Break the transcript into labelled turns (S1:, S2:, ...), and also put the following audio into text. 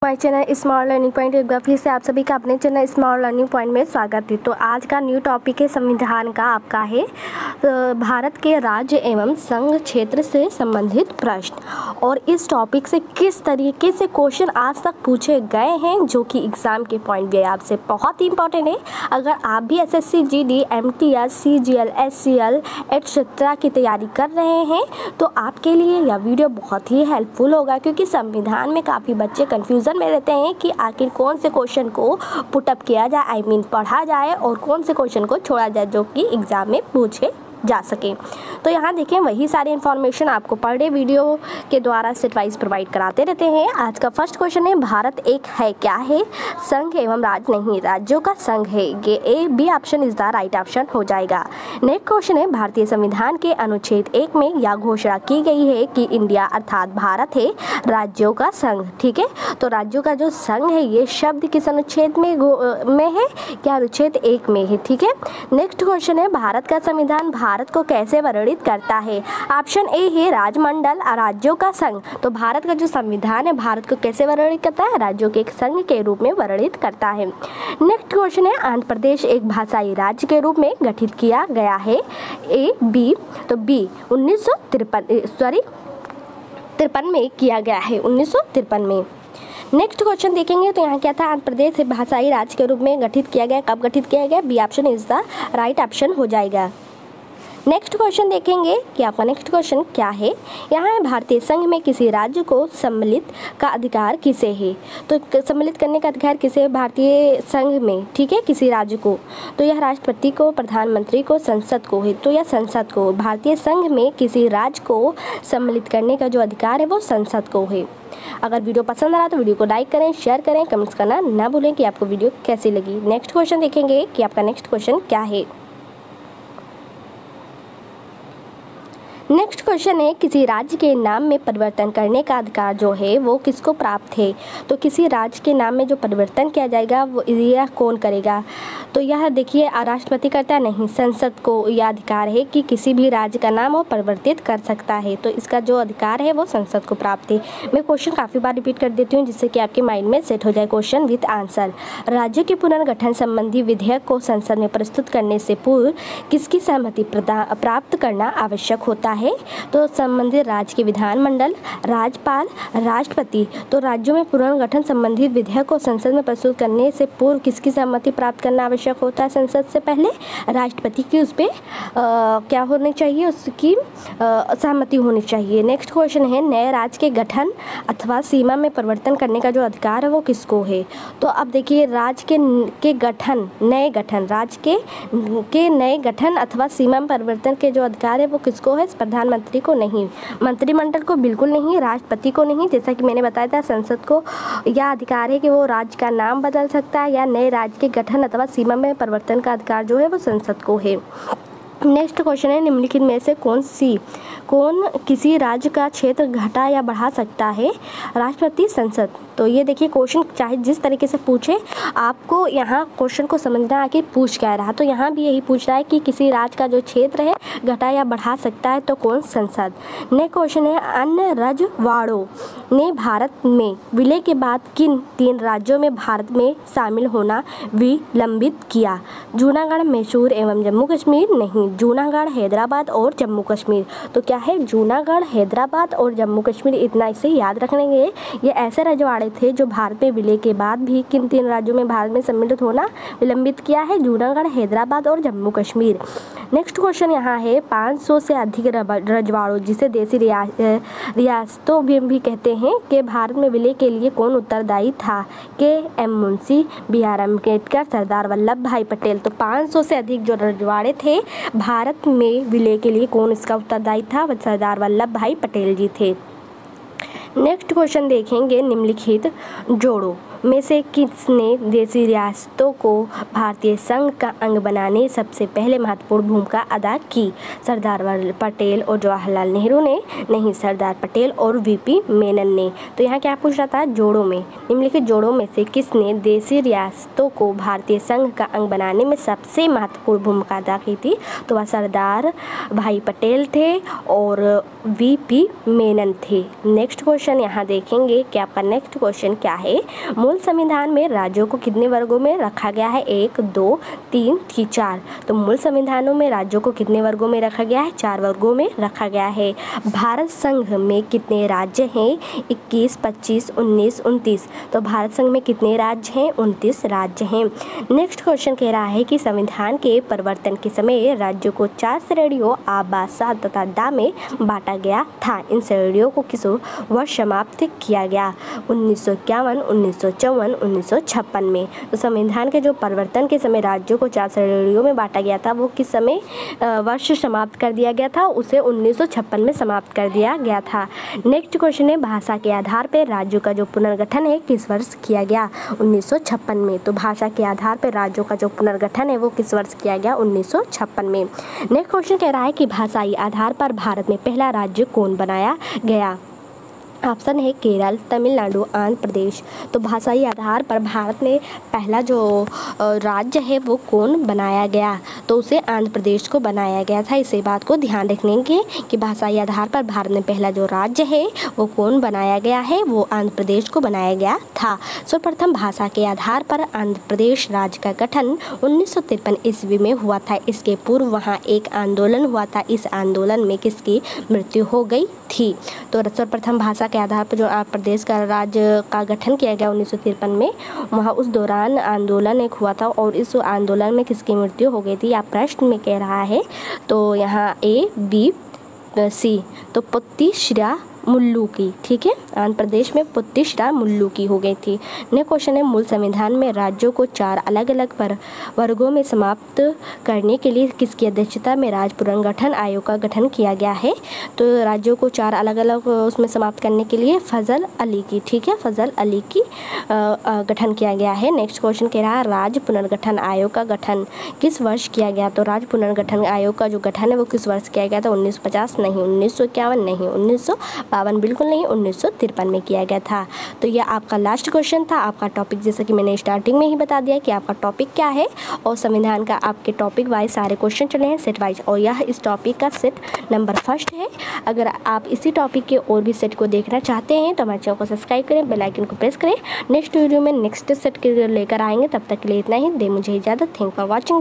S1: My channel small learning point एक बार फिर से आप सभी का अपने चैनल स्मॉल लर्निंग पॉइंट में स्वागत है। तो आज का न्यू टॉपिक है संविधान का आपका है भारत के राज्य एवं संघ क्षेत्र से संबंधित प्रश्न। और इस टॉपिक से किस तरीके से क्वेश्चन आज तक पूछे गए हैं जो कि एग्ज़ाम के पॉइंट भी आपसे बहुत ही इंपॉर्टेंट है। अगर आप भी SSC GD MTS CGL SCL etcetera की तैयारी कर रहे हैं तो आपके लिए यह वीडियो बहुत ही हेल्पफुल होगा, क्योंकि संविधान में काफ़ी बच्चे कन्फ्यूज़न में रहते हैं कि आखिर कौन से क्वेश्चन को पुटअप किया जाए, पढ़ा जाए और कौन से क्वेश्चन को छोड़ा जाए जो कि एग्जाम में पूछे जा सके। तो यहाँ देखें वही सारी इन्फॉर्मेशन आपको पर डे वीडियो के द्वारा स्टेट वाइज प्रोवाइड कराते रहते हैं। आज का फर्स्ट क्वेश्चन है भारत एक है क्या है? संघ एवं राज्य नहीं, राज्यों का संघ है। ये A B option is the right option हो जाएगा। नेक्स्ट क्वेश्चन है भारतीय संविधान के अनुच्छेद 1 में यह घोषणा की गई है कि इंडिया अर्थात भारत है राज्यों का संघ। ठीक है, तो राज्यों का जो संघ है ये शब्द किस अनुच्छेद में है? क्या अनुच्छेद 1 में है? ठीक है। नेक्स्ट क्वेश्चन है भारत का संविधान भारत को कैसे वर्णित करता है? ऑप्शन ए है राजमंडल राज्यों का संघ। तो भारत का जो संविधान है भारत को कैसे वर्णित करता है? राज्यों के एक संघ के रूप में वर्णित करता है। नेक्स्ट क्वेश्चन है आंध्र प्रदेश एक भाषाई राज्य के रूप में गठित किया गया है। ए बी, तो बी 1953 में किया गया है, 1953 में। नेक्स्ट क्वेश्चन देखेंगे तो यहाँ क्या था? आंध्र प्रदेश से भाषाई राज्य के रूप में गठित किया गया। कब गठित किया गया? B option is the right option हो जाएगा। नेक्स्ट क्वेश्चन देखेंगे कि आपका नेक्स्ट क्वेश्चन क्या है। यहाँ है भारतीय संघ में किसी राज्य को सम्मिलित का अधिकार किसे है? तो सम्मिलित करने का अधिकार किसे है भारतीय संघ में? ठीक है, किसी राज्य को। तो यह राष्ट्रपति को, प्रधानमंत्री को, संसद को है। तो यह संसद को, भारतीय संघ में किसी राज्य को सम्मिलित करने का जो अधिकार है वो संसद को है। अगर वीडियो पसंद आ रहा तो वीडियो को लाइक करें, शेयर करें, कमेंट्स करना ना भूलें कि आपको वीडियो कैसी लगी। नेक्स्ट क्वेश्चन देखेंगे कि आपका नेक्स्ट क्वेश्चन क्या है। नेक्स्ट क्वेश्चन है किसी राज्य के नाम में परिवर्तन करने का अधिकार जो है वो किसको प्राप्त है? तो किसी राज्य के नाम में जो परिवर्तन किया जाएगा वो यह कौन करेगा? तो यह देखिए राष्ट्रपति करता नहीं, संसद को यह अधिकार है कि किसी भी राज्य का नाम वो परिवर्तित कर सकता है। तो इसका जो अधिकार है वो संसद को प्राप्त है। मैं क्वेश्चन काफ़ी बार रिपीट कर देती हूँ जिससे कि आपके माइंड में सेट हो जाए क्वेश्चन विद आंसर। राज्यों के पुनर्गठन संबंधी विधेयक को संसद में प्रस्तुत करने से पूर्व किसकी सहमति प्राप्त करना आवश्यक होता है? तो संबंधित राज्य के विधानमंडल, राज्यपाल, राष्ट्रपति। तो राज्यों में पुनर्गठन संबंधित विधेयक को संसद में प्रस्तुत करने से पूर्व किसकी सहमति प्राप्त करना आवश्यक होता है? संसद से पहले राष्ट्रपति की उस पर क्या होनी चाहिए? उसकी सहमति होनी चाहिए। नेक्स्ट क्वेश्चन है नए राज्य के गठन अथवा सीमा में परिवर्तन करने का जो अधिकार है वो किसको है? तो अब देखिए राज्य के गठन, नए गठन, राज्य के नए गठन अथवा सीमा में परिवर्तन के जो अधिकार है वो किसको है? प्रधानमंत्री को नहीं, मंत्रिमंडल को बिल्कुल नहीं, राष्ट्रपति को नहीं। जैसा कि मैंने बताया था संसद को यह अधिकार है कि वो राज्य का नाम बदल सकता है या नए राज्य के गठन अथवा सीमा में परिवर्तन का अधिकार जो है वो संसद को है। नेक्स्ट क्वेश्चन है निम्नलिखित में से कौन किसी राज्य का क्षेत्र घटा या बढ़ा सकता है? राष्ट्रपति, संसद। तो ये देखिए क्वेश्चन चाहे जिस तरीके से पूछे आपको यहाँ क्वेश्चन को समझना है कि पूछ क्या रहा। तो यहाँ भी यही पूछ रहा है कि किसी राज्य का जो क्षेत्र है घटा या बढ़ा सकता है, तो कौन? संसद। नेक्स्ट क्वेश्चन है अन्य रजवाड़ों ने भारत में विलय के बाद किन 3 राज्यों में भारत में शामिल होना विलंबित किया? जूनागढ़, मैसूर एवं जम्मू कश्मीर नहीं, जूनागढ़, हैदराबाद और जम्मू कश्मीर। तो क्या है? जूनागढ़, हैदराबाद और जम्मू कश्मीर। इतना इसे याद रखने ये ऐसे रजवाड़े थे जो भारत में विलय के बाद भी किन 3 राज्यों में भारत में सम्मिलित होना विलंबित किया है? जूनागढ़, हैदराबाद और जम्मू कश्मीर। नेक्स्ट क्वेश्चन यहाँ है 500 से अधिक रजवाड़ों जिसे देसी रियासतों भी कहते हैं कि भारत में विलय के लिए कौन उत्तरदायी था? K M Munshi, B R Ambedkar, Sardar Vallabhbhai Patel. तो 500 से अधिक जो रजवाड़े थे भारत में विलय के लिए कौन इसका उत्तरदायी था? सरदार वल्लभ भाई पटेल जी थे। नेक्स्ट क्वेश्चन देखेंगे निम्नलिखित जोड़ों में से किसने देसी रियासतों को भारतीय संघ का अंग बनाने सबसे पहले महत्वपूर्ण भूमिका अदा की? सरदार वल्लभ पटेल और जवाहरलाल नेहरू ने नहीं, सरदार पटेल और वीपी मेनन ने। तो यहाँ क्या पूछ रहा था? जोड़ों में, निम्नलिखित जोड़ों में से किसने देसी रियासतों को भारतीय संघ का अंग बनाने में सबसे महत्वपूर्ण भूमिका अदा की थी? तो वह सरदार भाई पटेल थे और वीपी मेनन थे। नेक्स्ट क्वेश्चन क्वेश्चन यहाँ देखेंगे कि आपका नेक्स्ट क्वेश्चन क्या है। मूल संविधान में राज्यों को कितने वर्गों में रखा गया है? 1, 2, 3 कि 4? तो मूल संविधानों में राज्यों को कितने वर्गों में रखा गया है? 4 वर्गों में रखा गया है। भारत संघ में कितने राज्य हैं? 21, 25, 19, 29? तो भारत संघ में कितने राज्य हैं? 29 राज्य हैं। नेक्स्ट क्वेश्चन कह रहा है कि संविधान के परिवर्तन के समय राज्यों को 4 श्रेणियों आ, बा, सा तथा डा में बांटा गया था। इन श्रेणियों को किस वर्ष समाप्त किया गया? 1951, 1954, 1956 में। तो संविधान के जो परिवर्तन के समय राज्यों को 4 श्रेणियों में बांटा गया था, वो किस समय वर्ष समाप्त कर दिया गया था? उसे 1956 में समाप्त कर दिया गया था। नेक्स्ट क्वेश्चन है भाषा के आधार पर राज्यों का जो पुनर्गठन है किस वर्ष किया गया? 1956 में। तो भाषा के आधार पर राज्यों का जो पुनर्गठन है वो किस वर्ष किया गया? 1956 में। नेक्स्ट क्वेश्चन कह रहा है कि भाषाई आधार पर भारत में पहला राज्य कौन बनाया गया? ऑप्शन है केरल, तमिलनाडु, आंध्र प्रदेश। तो भाषाई आधार पर भारत में पहला जो राज्य है वो कौन बनाया गया? तो उसे आंध्र प्रदेश को बनाया गया था। इसी बात को ध्यान रखेंगे कि भाषाई आधार पर भारत में पहला जो राज्य है वो कौन बनाया गया है? वो आंध्र प्रदेश को बनाया गया था। सर्वप्रथम भाषा के आधार पर आंध्र प्रदेश राज्य का गठन 1953 ईस्वी में हुआ था। इसके पूर्व वहाँ एक आंदोलन हुआ था। इस आंदोलन में किसकी मृत्यु हो गई थी? तो सर्वप्रथम भाषा के आधार पर जो आंध्र प्रदेश का राज्य का गठन किया गया 1953 में, वहाँ उस दौरान आंदोलन एक हुआ था और इस आंदोलन में किसकी मृत्यु हो गई थी? आप प्रश्न में कह रहा है। तो यहाँ A, B, C। तो पुत्ती श्रा मुल्लू की, ठीक है, आंध्र प्रदेश में पुत्ती श्रा मुल्लू की हो गई थी। नेक्स्ट क्वेश्चन है मूल संविधान में राज्यों को 4 अलग अलग वर्गों में समाप्त करने के लिए किसकी अध्यक्षता में राज्य पुनर्गठन आयोग का गठन किया गया है? तो राज्यों को 4 अलग अलग उसमें समाप्त करने के लिए फजल अली की, ठीक है, फजल अली की गठन किया गया है। नेक्स्ट क्वेश्चन कह रहा है राज्य पुनर्गठन आयोग का गठन किस वर्ष किया गया? तो राज्य पुनर्गठन आयोग का जो गठन है वो किस वर्ष किया गया था? 1950 नहीं, 1951 नहीं, 1952 बिल्कुल नहीं, 1953 में किया गया था। तो यह आपका लास्ट क्वेश्चन था। आपका टॉपिक जैसा कि मैंने स्टार्टिंग में ही बता दिया कि आपका टॉपिक क्या है, और संविधान का आपके टॉपिक वाइज सारे क्वेश्चन चले हैं सेट वाइज, और यह इस टॉपिक का सेट नंबर 1 है। अगर आप इसी टॉपिक के और भी सेट को देखना चाहते हैं तो हमारे चैनल को सब्सक्राइब करें, बेल आइकन को प्रेस करें। नेक्स्ट वीडियो में नेक्स्ट सेट के लेकर आएंगे। तब तक के लिए इतना ही। दे मुझे इजाज़त। Thank for watching.